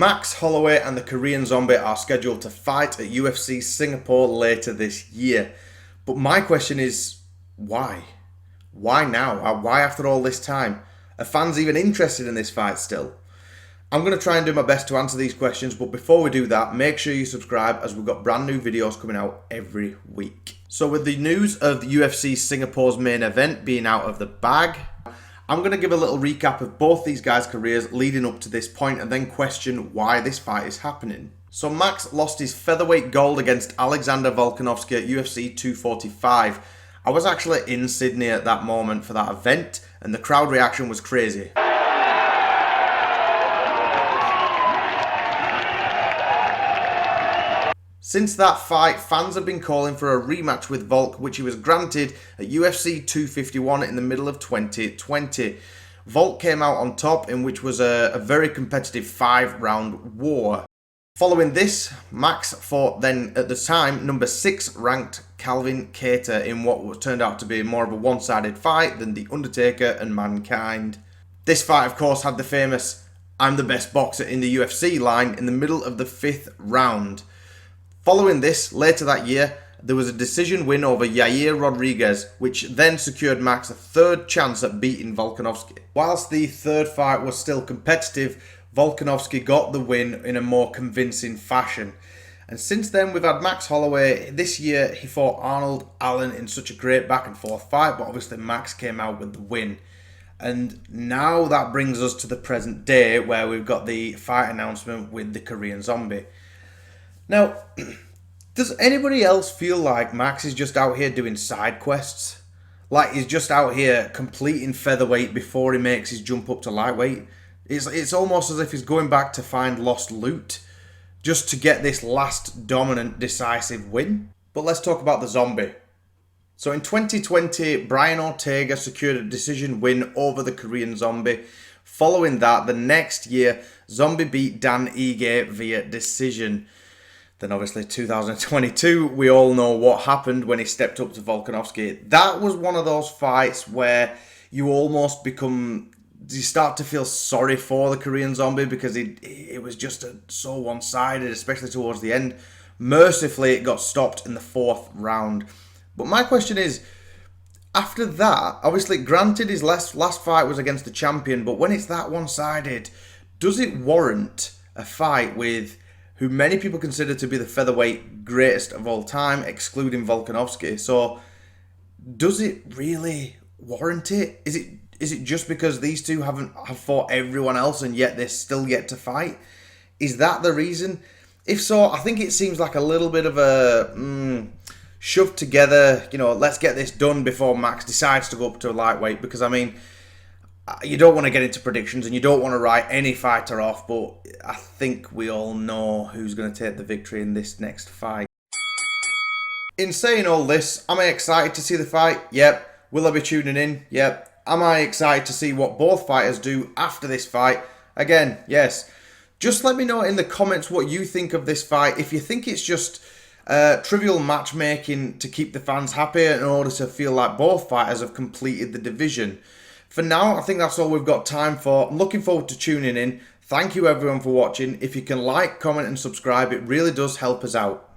Max Holloway and the Korean Zombie are scheduled to fight at UFC Singapore later this year. But my question is, why? Why now? Why after all this time? Are fans even interested in this fight still? I'm going to try and do my best to answer these questions, but before we do that, make sure you subscribe as we've got brand new videos coming out every week. So with the news of UFC Singapore's main event being out of the bag, I'm going to give a little recap of both these guys' careers leading up to this point and then question why this fight is happening. So Max lost his featherweight gold against Alexander Volkanovski at UFC 245. I was actually in Sydney at that moment for that event and the crowd reaction was crazy. Since that fight, fans have been calling for a rematch with Volk, which he was granted at UFC 251 in the middle of 2020. Volk came out on top in which was a very competitive 5-round war. Following this, Max fought then, at the time, number 6 ranked Calvin Kattar in what turned out to be more of a one-sided fight than The Undertaker and Mankind. This fight, of course, had the famous "I'm the best boxer in the UFC" line in the middle of the 5th round. Following this, later that year, there was a decision win over Yair Rodriguez, which then secured Max a third chance at beating Volkanovski. Whilst the third fight was still competitive, Volkanovski got the win in a more convincing fashion. And since then, we've had Max Holloway. This year, he fought Arnold Allen in such a great back and forth fight, but obviously Max came out with the win. And now that brings us to the present day, where we've got the fight announcement with the Korean Zombie. Now, does anybody else feel like Max is just out here doing side quests? Like he's just out here completing featherweight before he makes his jump up to lightweight? It's almost as if he's going back to find lost loot just to get this last dominant decisive win. But let's talk about the Zombie. So in 2020, Brian Ortega secured a decision win over the Korean Zombie. Following that, the next year, Zombie beat Dan Ige via decision. Then obviously 2022, we all know what happened when he stepped up to Volkanovski. That was one of those fights where you almost you start to feel sorry for the Korean Zombie because it was just so one-sided, especially towards the end. Mercifully, it got stopped in the 4th round. But my question is, after that, obviously granted his last fight was against the champion, but when it's that one-sided, does it warrant a fight with who many people consider to be the featherweight greatest of all time, excluding Volkanovski? So, does it really warrant it? Is it just because these two have fought everyone else and yet they're still yet to fight? Is that the reason? If so, I think it seems like a little bit of a shoved together, let's get this done before Max decides to go up to a lightweight, because I mean, you don't want to get into predictions and you don't want to write any fighter off, but I think we all know who's going to take the victory in this next fight. In saying all this, am I excited to see the fight? Yep. Will I be tuning in? Yep. Am I excited to see what both fighters do after this fight? Again, yes. Just let me know in the comments what you think of this fight. If you think it's just trivial matchmaking to keep the fans happy in order to feel like both fighters have completed the division. For now, I think that's all we've got time for. I'm looking forward to tuning in. Thank you everyone for watching. If you can like, comment and subscribe, it really does help us out.